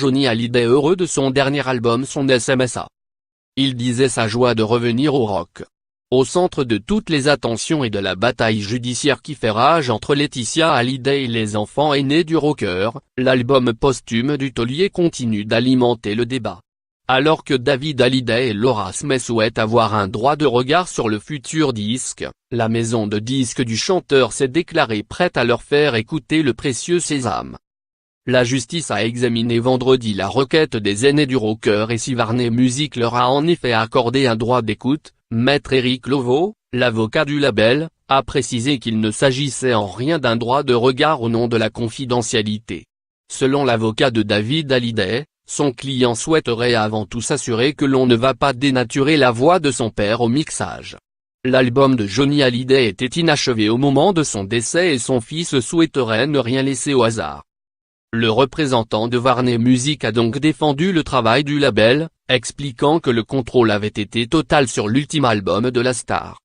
Johnny Hallyday heureux de son dernier album Son SMSA. Il disait sa joie de revenir au rock. Au centre de toutes les attentions et de la bataille judiciaire qui fait rage entre Laetitia Hallyday et les enfants aînés du rocker, l'album posthume du taulier continue d'alimenter le débat. Alors que David Hallyday et Laura Smith souhaitent avoir un droit de regard sur le futur disque, la maison de disques du chanteur s'est déclarée prête à leur faire écouter le précieux sésame. La justice a examiné vendredi la requête des aînés du rocker et si Warner Music leur a en effet accordé un droit d'écoute, Maître Éric Loveau, l'avocat du label, a précisé qu'il ne s'agissait en rien d'un droit de regard au nom de la confidentialité. Selon l'avocat de David Hallyday, son client souhaiterait avant tout s'assurer que l'on ne va pas dénaturer la voix de son père au mixage. L'album de Johnny Hallyday était inachevé au moment de son décès et son fils souhaiterait ne rien laisser au hasard. Le représentant de Warner Music a donc défendu le travail du label, expliquant que le contrôle avait été total sur l'ultime album de la star.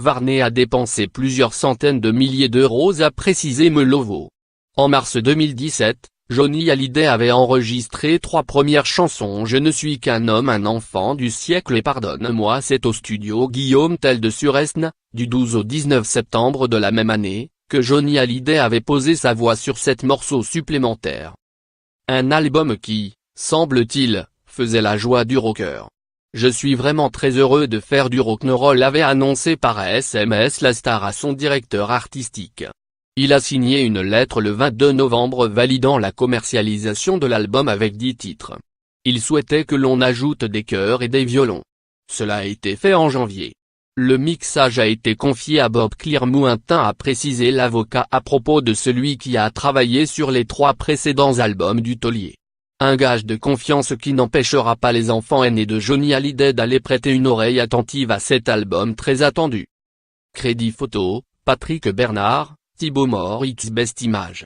Warner a dépensé plusieurs centaines de milliers d'euros, a précisé Loveau. En mars 2017, Johnny Hallyday avait enregistré 3 premières chansons Je ne suis qu'un homme, un enfant du siècle et Pardonne-moi. C'est au studio Guillaume Tell de Suresnes, du 12 au 19 septembre de la même année, que Johnny Hallyday avait posé sa voix sur 7 morceaux supplémentaires. Un album qui, semble-t-il, faisait la joie du rocker. Je suis vraiment très heureux de faire du rock'n'roll, avait annoncé par SMS la star à son directeur artistique. Il a signé une lettre le 22 novembre validant la commercialisation de l'album avec 10 titres. Il souhaitait que l'on ajoute des chœurs et des violons. Cela a été fait en janvier. Le mixage a été confié à Bob Clearmountain, a précisé l'avocat à propos de celui qui a travaillé sur les 3 précédents albums du taulier. Un gage de confiance qui n'empêchera pas les enfants aînés de Johnny Hallyday d'aller prêter une oreille attentive à cet album très attendu. Crédit photo, Patrick Bernard, Thibaut Moritz Best Image.